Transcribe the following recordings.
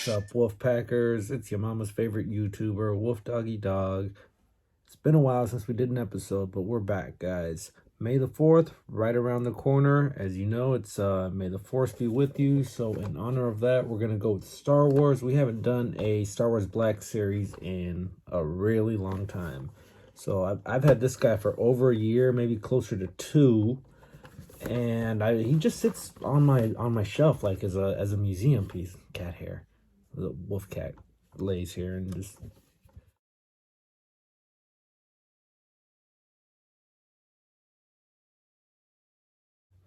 up, Wolfpackers? It's your mama's favorite YouTuber, Wolf Doggy Dog. It's been a while since we did an episode, but we're back, guys. May the 4th, right around the corner. As you know, it's May the Force be with you. So in honor of that, we're going to go with Star Wars. We haven't done a Star Wars Black series in a really long time. So I've had this guy for over a year, maybe closer to 2. And he just sits on my shelf like as a museum piece. Cat hair, the wolf cat lays here and just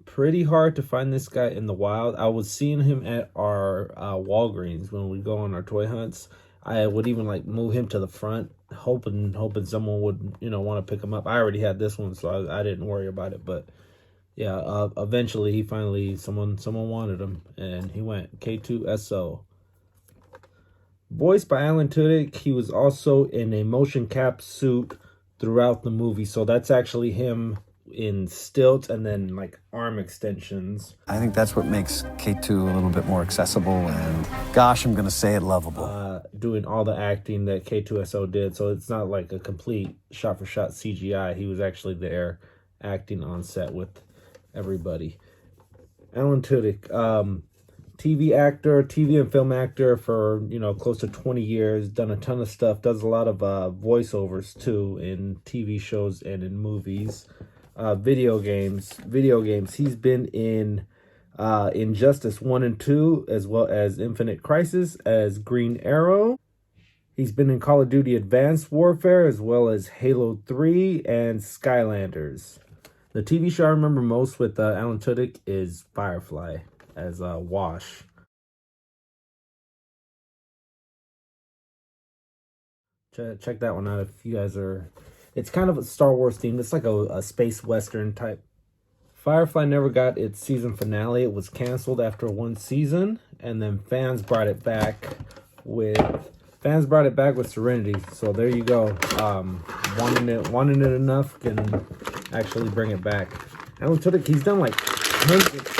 pretty hard to find this guy in the wild. I was seeing him at our Walgreens when we go on our toy hunts. I would even like move him to the front, hoping someone would want to pick him up. I already had this one, so I didn't worry about it, but. Yeah, eventually he finally someone wanted him and he went. K2SO. Voiced by Alan Tudyk, he was also in a motion cap suit throughout the movie. So that's actually him in stilts and then like arm extensions. I think that's what makes K2 a little bit more accessible and, gosh, I'm going to say it, lovable. Doing all the acting that K2SO did. So it's not like a complete shot-for-shot CGI. He was actually there acting on set with everybody. Alan Tudyk, TV actor, TV and film actor for close to 20 years. Done a ton of stuff. Does a lot of voiceovers too in TV shows and in movies. Video games. He's been in Injustice 1 and 2, as well as Infinite Crisis as Green Arrow. He's been in Call of Duty Advanced Warfare, as well as Halo 3 and Skylanders. The TV show I remember most with Alan Tudyk is Firefly as Wash. Check that one out if you guys are... It's kind of a Star Wars themed. It's like a space western type. Firefly never got its season finale. It was canceled after one season, and then fans brought it back with Serenity. So there you go. Wanting it enough can actually bring it back. Alan Tudyk, he's done like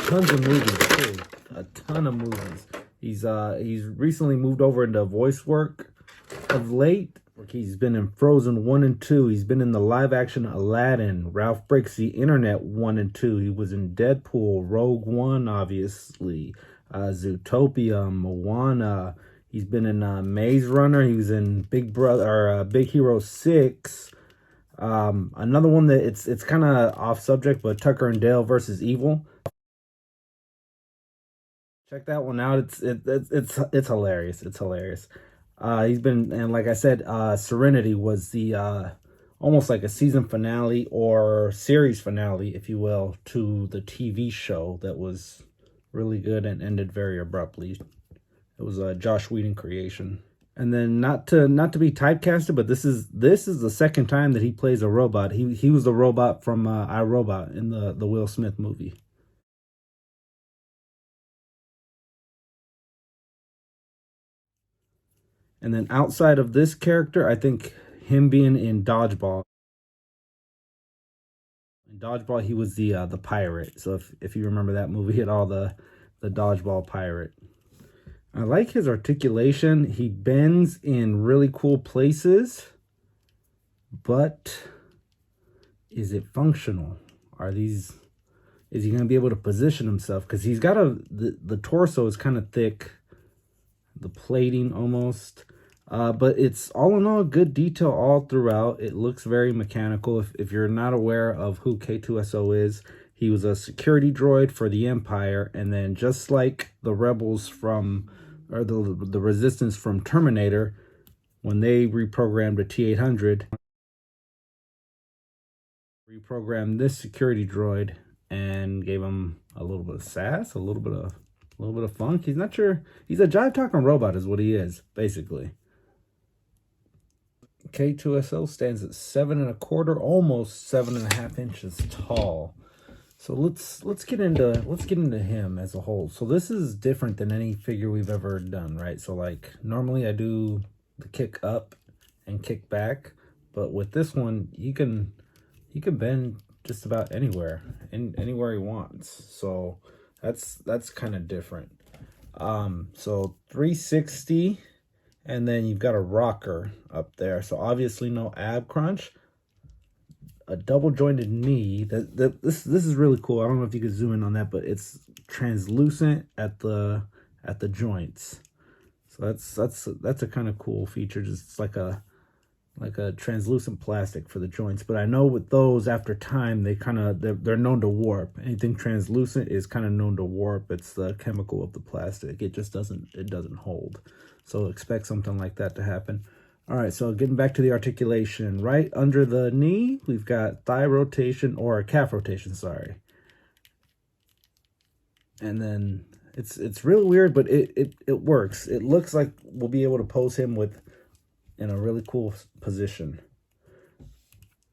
tons of movies too. A ton of movies. He's recently moved over into voice work of late. He's been in Frozen 1 and 2. He's been in the live action Aladdin, Ralph Breaks the Internet 1 and 2. He was in Deadpool, Rogue One, obviously, Zootopia, Moana. He's been in Maze Runner. He was in Big Hero 6. Another one that it's kind of off subject, but Tucker and Dale versus Evil. Check that one out. It's hilarious. It's hilarious. He's been, and like I said, Serenity was the almost like a season finale or series finale, if you will, to the TV show that was really good and ended very abruptly. It was a Josh Whedon creation. And then not to be typecasted, but this is the second time that he plays a robot. He was the robot from iRobot in the Will Smith movie. And then outside of this character, I think him being in Dodgeball. In Dodgeball, he was the pirate. So if you remember that movie at all, the Dodgeball pirate. I like his articulation. He bends in really cool places, but is it functional? Is he going to be able to position himself? Because he's got the torso is kind of thick, the plating almost, but it's all in all good detail all throughout. It looks very mechanical. If you're not aware of who K2SO is, he was a security droid for the Empire, and then just like the rebels the resistance from Terminator, when they reprogrammed a T-800, reprogrammed this security droid and gave him a little bit of sass, a little bit of funk. He's not sure. He's a jive talking robot is what he is, basically. K2SO stands at 7 1/4, almost 7.5 inches tall. So let's get into him as a whole. So this is different than any figure we've ever done, right? So like normally I do the kick up and kick back, but with this one he can bend just about anywhere he wants. So that's kind of different. So 360, and then you've got a rocker up there. So obviously no ab crunch. A double jointed knee. This is really cool. I don't know if you could zoom in on that, but it's translucent at the joints. So that's a kind of cool feature. Just like a translucent plastic for the joints. But I know with those, after time, they're known to warp. Anything translucent is kind of known to warp. It's the chemical of the plastic. It just doesn't hold. So expect something like that to happen. All right, so getting back to the articulation, right under the knee, we've got thigh rotation, or calf rotation, sorry. And then it's real weird, but it works. It looks like we'll be able to pose him in a really cool position.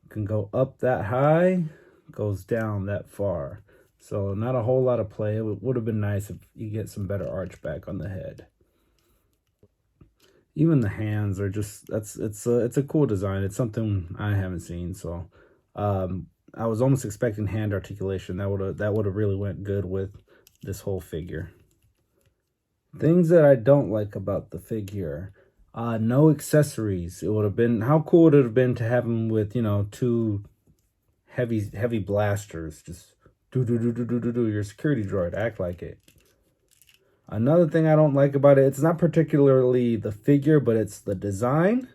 Can go up that high, goes down that far. So not a whole lot of play. It would have been nice if you get some better arch back on the head. Even the hands are just, it's a cool design. It's something I haven't seen. So I was almost expecting hand articulation. That would have really went good with this whole figure. Things that I don't like about the figure. No accessories. It would have been, how cool would it have been to have him with, you know, 2 heavy blasters. Just do your security droid, act like it. Another thing I don't like about it, it's not particularly the figure, but it's the design.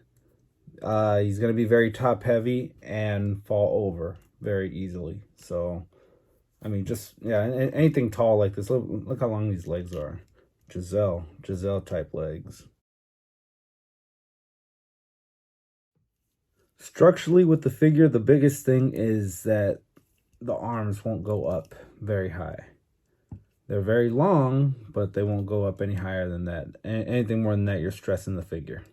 He's going to be very top heavy and fall over very easily. So, I mean, just, yeah, anything tall like this. Look how long these legs are. Giselle type legs. Structurally with the figure, the biggest thing is that the arms won't go up very high. They're very long, but they won't go up any higher than that. Anything more than that, you're stressing the figure.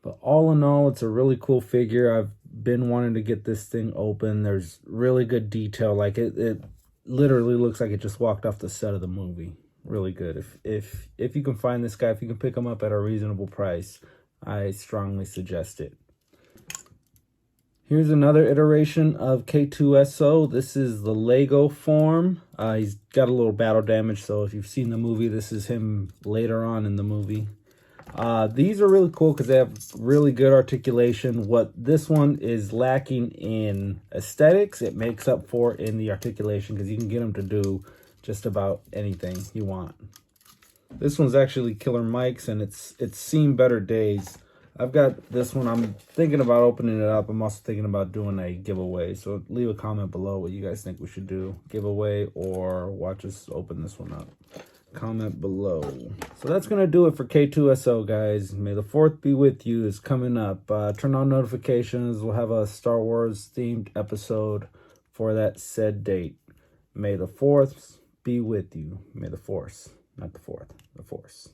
But all in all, it's a really cool figure. I've been wanting to get this thing open. There's really good detail. Like it literally looks like it just walked off the set of the movie. Really good. If you can find this guy, if you can pick him up at a reasonable price, I strongly suggest it. Here's another iteration of K2SO. This is the Lego form. He's got a little battle damage, so if you've seen the movie, this is him later on in the movie. These are really cool because they have really good articulation. What this one is lacking in aesthetics, it makes up for in the articulation, because you can get him to do just about anything you want. This one's actually Killer Mike's, and it's seen better days. I've got this one. I'm thinking about opening it up. I'm also thinking about doing a giveaway. So leave a comment below what you guys think we should do. Giveaway or watch us open this one up. Comment below. So that's going to do it for K2SO, guys. May the 4th be with you is coming up. Turn on notifications. We'll have a Star Wars themed episode for that said date. May the 4th be with you. May the Force, not the 4th, the Force.